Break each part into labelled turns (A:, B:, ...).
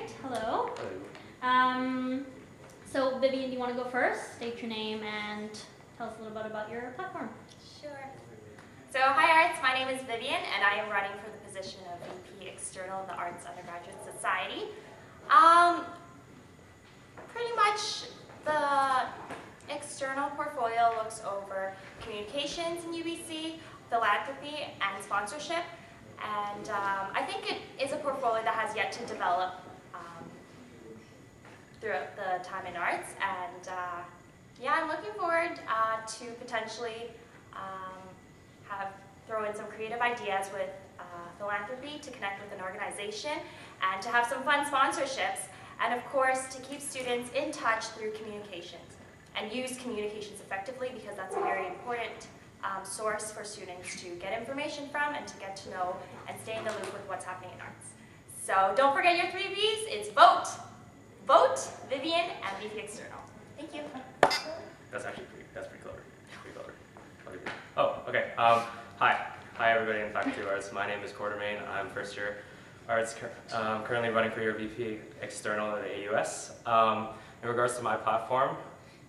A: Great, hello.
B: Hello.
A: So Vivian, do you want to go first? State your name and tell us a little bit about your platform.
C: Sure. So hi Arts, my name is Vivian and I am running for the position of VP External in the Arts Undergraduate Society. Pretty much the external portfolio looks over communications in UBC, philanthropy, and sponsorship. And I think it is a portfolio that has yet to develop throughout the time in arts. And yeah, I'm looking forward to potentially throw in some creative ideas with philanthropy to connect with an organization and to have some fun sponsorships. And of course, to keep students in touch through communications and use communications effectively, because that's a very important source for students to get information from and to get to know and stay in the loop with what's happening in arts. So don't forget your 3 V's. It's vote, vote, Vivian, and VP External. Thank you.
B: That's pretty clever. Oh, okay. Hi everybody in Faculty of Arts. My name is Quartermain. I'm first year arts, currently running for your VP External at the AUS. In regards to my platform,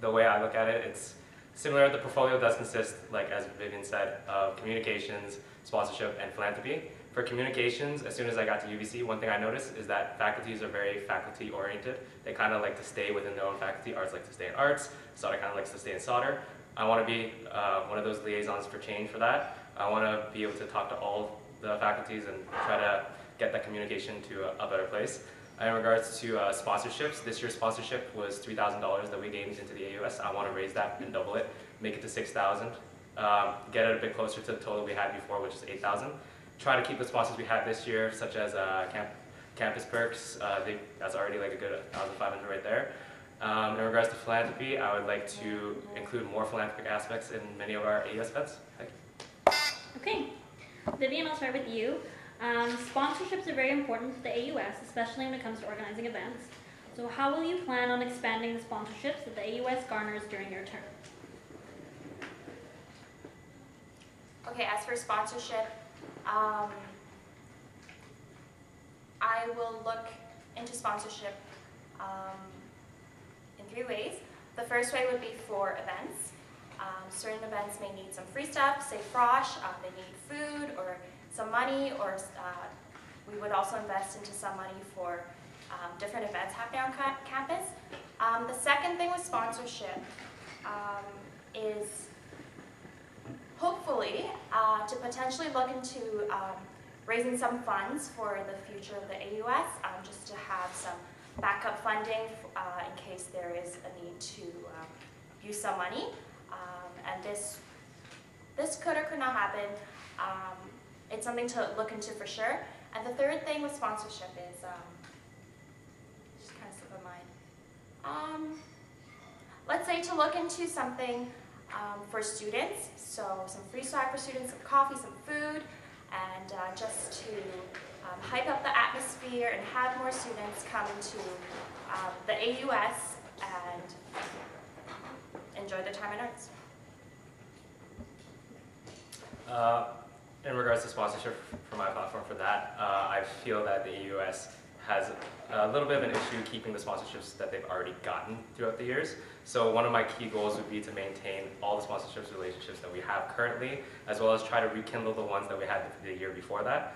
B: the way I look at it, it's similar. The portfolio does consist, like as Vivian said, of communications, sponsorship, and philanthropy. For communications, as soon as I got to UBC, one thing I noticed is that faculties are very faculty-oriented. They kind of like to stay within their own faculty. Arts like to stay in arts. Sauder kind of likes to stay in Sauder. I want to be one of those liaisons for change for that. I want to be able to talk to all the faculties and try to get that communication to a better place. In regards to sponsorships, this year's sponsorship was $3,000 that we gained into the AUS. I want to raise that and double it, make it to $6,000, get it a bit closer to the total we had before, which is $8,000. Try to keep the sponsors we had this year, such as Campus Perks. That's already like a good 1,500 right there. In regards to philanthropy, I would like to include more philanthropic aspects in many of our AUS events. Thank you.
A: Okay, Vivian, I'll start with you. Sponsorships are very important to the AUS, especially when it comes to organizing events. So how will you plan on expanding the sponsorships that the AUS garners during your term?
C: Okay, as for sponsorship, I will look into sponsorship in 3 ways. The first way would be for events. Certain events may need some free stuff, say frosh, they need food or some money, or we would also invest into some money for different events happening on campus. The second thing with sponsorship is hopefully to potentially look into raising some funds for the future of the AUS, just to have some backup funding in case there is a need to use some money. And this could or could not happen. It's something to look into for sure. And the third thing with sponsorship is, just kind of slipped my mind. Let's say to look into something for students, so some free swag for students, some coffee, some food, and just to hype up the atmosphere and have more students come into the AUS and enjoy their time in arts.
B: In regards to sponsorship for my platform for that, I feel that the AUS has a little bit of an issue keeping the sponsorships that they've already gotten throughout the years. So one of my key goals would be to maintain all the sponsorships relationships that we have currently, as well as try to rekindle the ones that we had the year before that.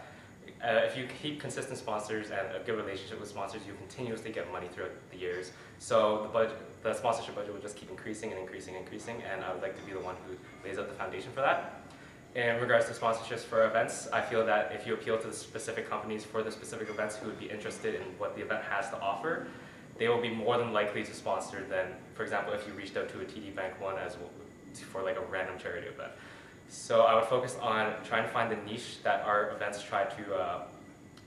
B: If you keep consistent sponsors and a good relationship with sponsors, you continuously get money throughout the years. So the sponsorship budget will just keep increasing and increasing and increasing, and I would like to be the one who lays out the foundation for that. In regards to sponsorships for events, I feel that if you appeal to the specific companies for the specific events who would be interested in what the event has to offer, they will be more than likely to sponsor than, for example, if you reached out to a TD Bank one as well, for like a random charity event. So I would focus on trying to find the niche that our events try to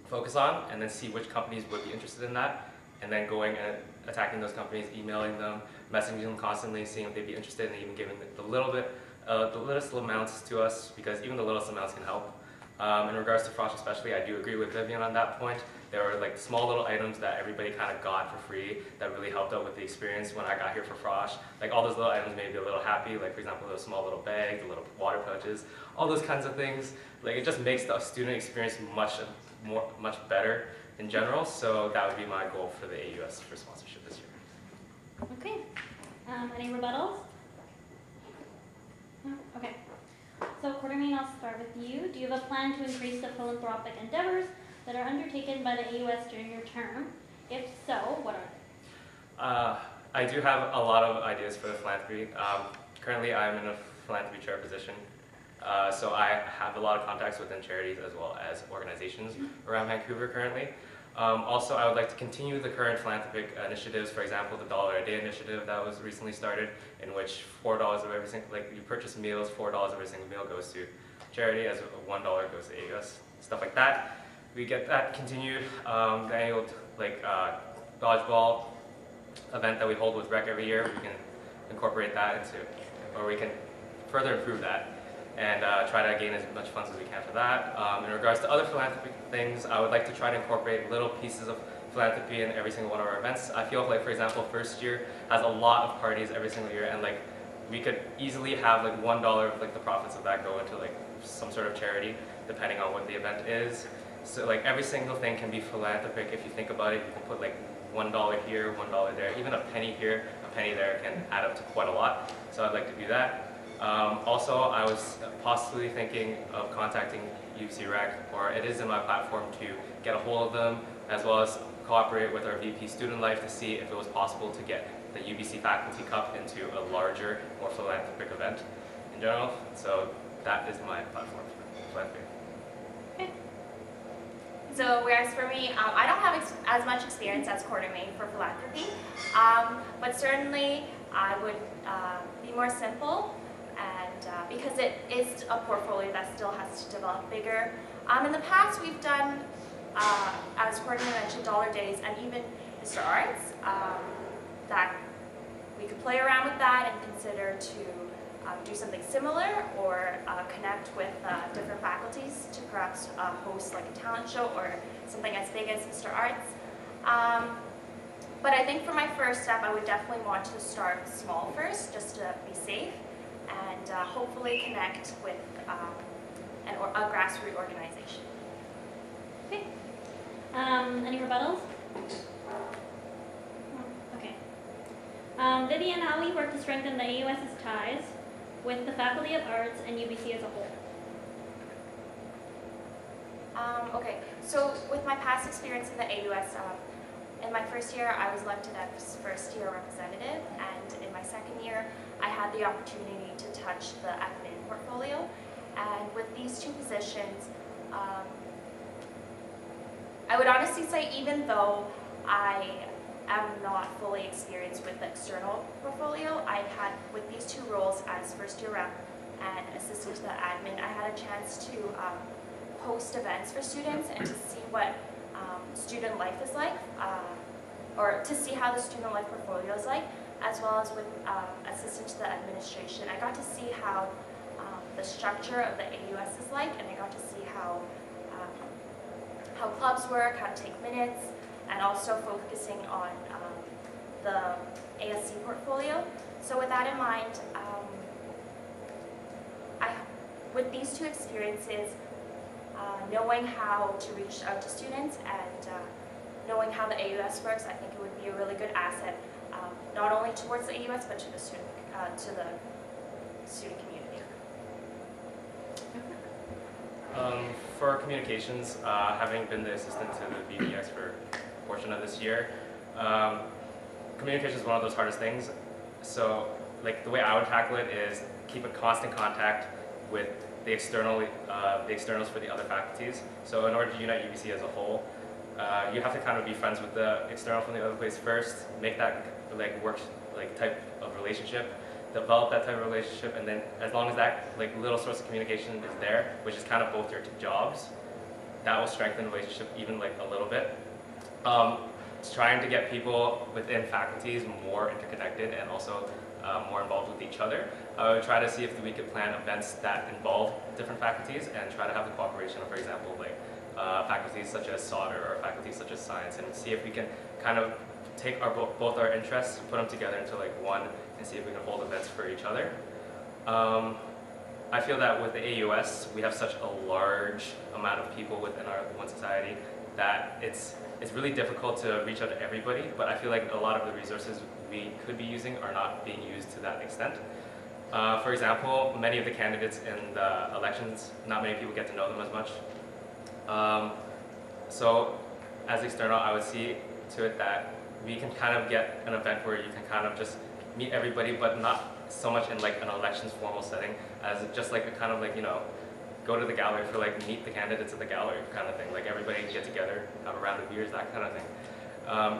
B: focus on, and then see which companies would be interested in that, and then going and attacking those companies, emailing them, messaging them constantly, seeing if they'd be interested, and even giving the littlest amounts to us, because even the littlest amounts can help. In regards to frosh especially, I do agree with Vivian on that point. There were like small little items that everybody kind of got for free that really helped out with the experience when I got here for frosh. Like all those little items made me a little happy, like for example those small little bags, the little water pouches, all those kinds of things. Like it just makes the student experience much better in general. So that would be my goal for the AUS for sponsorship this year.
A: Okay. Any rebuttals? No? Okay. So Quartermain, I'll start with you. Do you have a plan to increase the philanthropic endeavors that are undertaken by the AUS during your term? If so, what are they?
B: I do have a lot of ideas for the philanthropy. Currently, I'm in a philanthropy chair position, so I have a lot of contacts within charities as well as organizations around Vancouver currently. Also, I would like to continue the current philanthropic initiatives, for example, the $1 a day initiative that was recently started, in which $4 of every single, like you purchase meals, $4 of every single meal goes to charity, as $1 goes to AUS, stuff like that. We get that continued. The annual dodgeball event that we hold with Rec every year, we can incorporate that into, or we can further improve that and try to gain as much funds as we can for that. In regards to other philanthropic things, I would like to try to incorporate little pieces of philanthropy in every single one of our events. I feel like, for example, first year has a lot of parties every single year, and like we could easily have like $1 of like the profits of that go into like some sort of charity, depending on what the event is. So like every single thing can be philanthropic if you think about it. You can put like $1 here, $1 there, even a penny here, a penny there can add up to quite a lot. So I'd like to do that. Also, I was possibly thinking of contacting UBC Rec, or it is in my platform to get a hold of them, as well as cooperate with our VP Student Life to see if it was possible to get the UBC Faculty Cup into a larger, more philanthropic event in general. So that is my platform for philanthropy.
C: Okay. So whereas for me, I don't have as much experience as Quartermain for philanthropy, but certainly I would be more simple, and because it is a portfolio that still has to develop bigger. In the past, we've done, as Quartermain mentioned, dollar days and even Mr. Arts, that we could play around with that and consider to do something similar, or connect with different faculties to perhaps host like a talent show or something as big as Mr. Arts. But I think for my first step, I would definitely want to start small first, just to be safe, and hopefully connect with a grassroots organization.
A: Okay. Any rebuttals? Okay. Vivian, how will you work to strengthen the AUS's ties with the Faculty of Arts and UBC as a whole?
C: Okay, so with my past experience in the AUS, in my first year I was elected as first year representative, and in my second year I had the opportunity to touch the admin portfolio. And with these two positions, I would honestly say, even though I am not fully experienced with the external portfolio, I've had, with these two roles as first year rep and assistant to the admin, I had a chance to host events for students and to see what student life is like, or to see how the student life portfolio is like, as well as with assistant to the administration. I got to see how the structure of the AUS is like, and I got to see how clubs work, how to take minutes, and also focusing on the ASC portfolio. So with that in mind, with these two experiences, knowing how to reach out to students and knowing how the AUS works, I think it would be a really good asset, not only towards the AUS, but to the student community.
B: For communications, having been the assistant to the VPX for a portion of this year, communication is one of those hardest things. So, like, the way I would tackle it is keep a constant contact with the externals for the other faculties. So in order to unite UBC as a whole, you have to kind of be friends with the external from the other place first, make that type of relationship, develop that type of relationship, and then as long as that little source of communication is there, which is kind of both your jobs, that will strengthen the relationship even a little bit. Trying to get people within faculties more interconnected and also more involved with each other. I would try to see if we could plan events that involve different faculties and try to have the cooperation of, for example, faculties such as solder or faculties such as science, and see if we can kind of take both our interests, put them together into one, and see if we can hold events for each other. I feel that with the AUS, we have such a large amount of people within our one society, that it's really difficult to reach out to everybody, but I feel like a lot of the resources we could be using are not being used to that extent. For example, many of the candidates in the elections, not many people get to know them as much. So as external, I would see to it that we can kind of get an event where you can kind of just meet everybody, but not so much in like an elections formal setting, as just like a kind of like, you know, go to the gallery for like meet the candidates at the gallery kind of thing. Like everybody get together, have a round of beers, that kind of thing.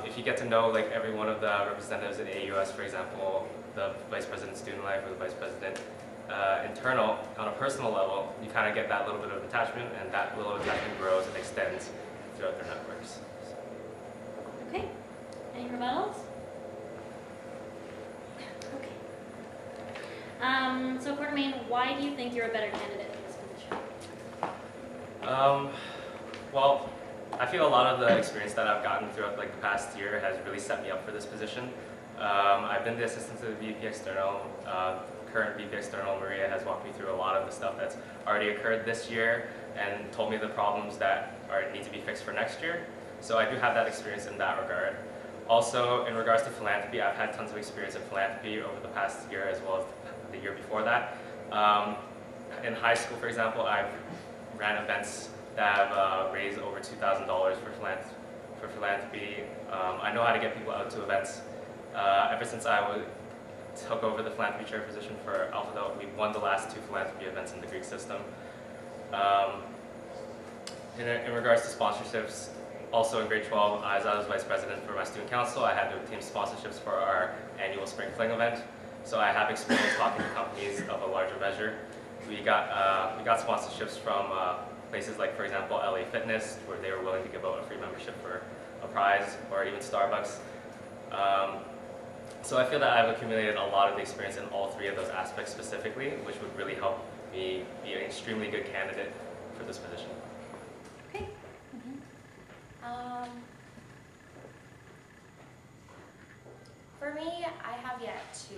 B: If you get to know like every one of the representatives at AUS, for example, the vice president student life or the vice president internal, on a personal level, you kind of get that little bit of attachment, and that little attachment grows and extends throughout their networks.
A: Okay. Any rebuttals? Okay. So Quartermain, why do you think you're a better candidate for this position?
B: Well, I feel a lot of the experience that I've gotten throughout like the past year has really set me up for this position. I've been the assistant to the VP External. Current VP External, Maria, has walked me through a lot of the stuff that's already occurred this year and told me the problems that need to be fixed for next year. So I do have that experience in that regard. Also, in regards to philanthropy, I've had tons of experience in philanthropy over the past year as well as the year before that. In high school, for example, I've ran events that have raised over $2,000 for philanthropy. I know how to get people out to events. Ever since I took over the philanthropy chair position for Alpha Delta, we've won the last 2 philanthropy events in the Greek system. In regards to sponsorships, also in grade 12, as I was vice president for my student council, I had to obtain sponsorships for our annual spring fling event. So I have experience talking to companies of a larger measure. We got sponsorships from places like, for example, LA Fitness, where they were willing to give out a free membership for a prize, or even Starbucks. So I feel that I've accumulated a lot of the experience in all 3 of those aspects specifically, which would really help me be an extremely good candidate for this position.
A: Okay.
C: For me, I have yet to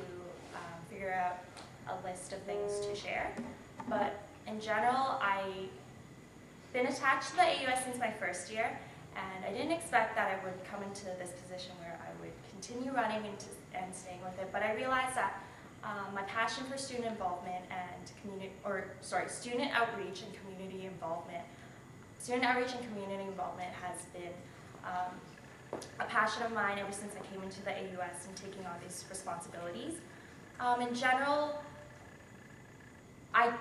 C: figure out a list of things to share, but in general, I've been attached to the AUS since my first year, and I didn't expect that I would come into this position where I would continue running and staying with it, but I realized that my passion for student involvement and student outreach and community involvement has been a passion of mine ever since I came into the AUS and taking on these responsibilities. In general, I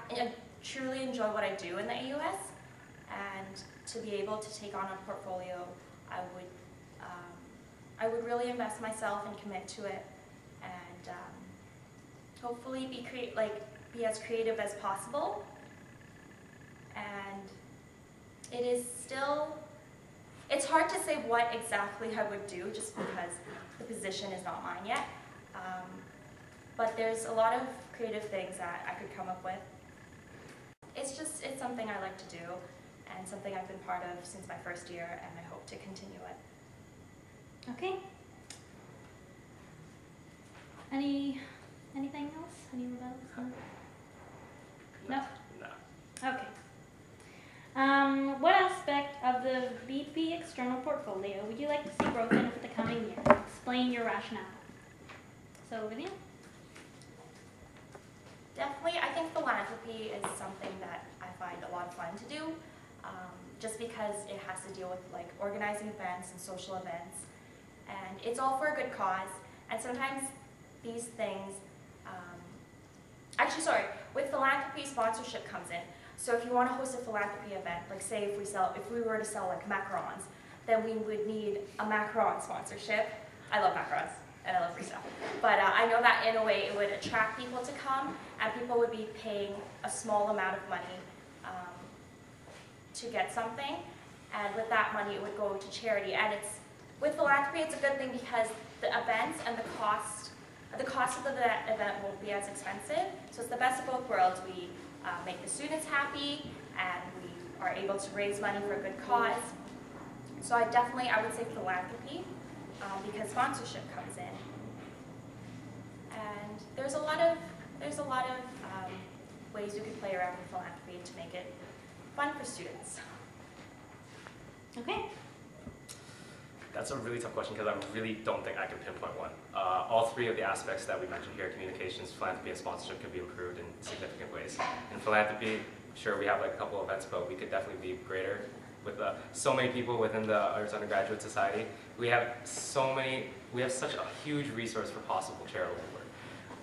C: truly enjoy what I do in the AUS, and to be able to take on a portfolio, I would really invest myself and commit to it, and hopefully be as creative as possible. And it's hard to say what exactly I would do just because the position is not mine yet. But there's a lot of creative things that I could come up with. It's something I like to do, and something I've been part of since my first year, and I hope to continue it.
A: Okay. Anything else? Any rebuttals? No?
B: No.
A: Okay. What aspect of the VP external portfolio would you like to see growth in for the coming year? Explain your rationale. So, Vivian?
C: Definitely, I think philanthropy is something that I find a lot of fun to do, just because it has to deal with like organizing events and social events, and it's all for a good cause. And sometimes these things, with philanthropy, sponsorship comes in. So if you want to host a philanthropy event, like say if we were to sell like macarons, then we would need a macaron sponsorship. I love macarons and I love free stuff. But I know that in a way it would attract people to come, and people would be paying a small amount of money to get something, and with that money it would go to charity. And with philanthropy, it's a good thing because the events and the cost of the event won't be as expensive. So it's the best of both worlds. We make the students happy, and we are able to raise money for a good cause. So I would say philanthropy, because sponsorship comes in, and there's a lot of ways you could play around with philanthropy to make it fun for students.
A: Okay.
B: That's a really tough question because I really don't think I can pinpoint one. All three of the aspects that we mentioned here, communications, philanthropy, and sponsorship, could be improved in significant ways. In philanthropy, sure, we have like a couple events, but we could definitely be greater with so many people within the Arts Undergraduate Society. We have such a huge resource for possible charitable work.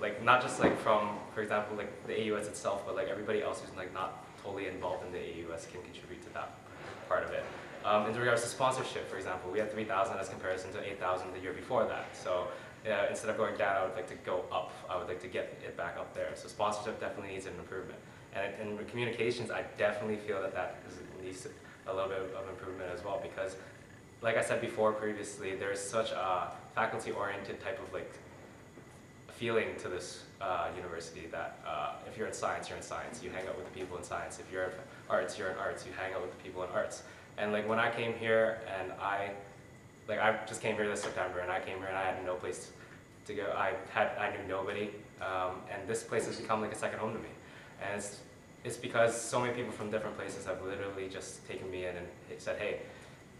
B: Like not just like from, for example, like the AUS itself, but like everybody else who's like not totally involved in the AUS can contribute to that part of it. In regards to sponsorship, for example, we had 3,000 as comparison to 8,000 the year before that. So instead of going down, I would like to go up. I would like to get it back up there. So sponsorship definitely needs an improvement. And in communications, I definitely feel that needs a little bit of improvement as well, because like I said before previously, there's such a faculty-oriented type of like feeling to this university that if you're in science, you're in science. You hang out with the people in science. If you're in arts, you're in arts. You hang out with the people in arts. And like when I came here, and I just came here this September, and I came here and I had no place to go. I knew nobody, and this place has become like a second home to me. And it's because so many people from different places have literally just taken me in and said, hey,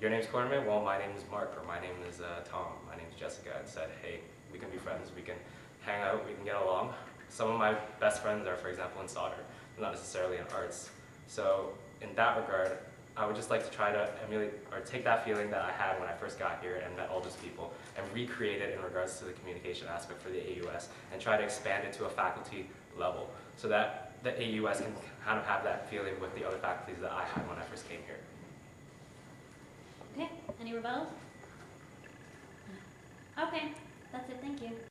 B: your name's Corman? Well, my name is Mark, or my name is Tom, my name's Jessica, and said, hey, we can be friends, we can hang out, we can get along. Some of my best friends are, for example, in solder, not necessarily in arts. So in that regard, I would just like to try to emulate or take that feeling that I had when I first got here and met all those people and recreate it in regards to the communication aspect for the AUS and try to expand it to a faculty level so that the AUS can kind of have that feeling with the other faculties that I had when I first came here.
A: Okay, any rebuttals? Okay, that's it, thank you.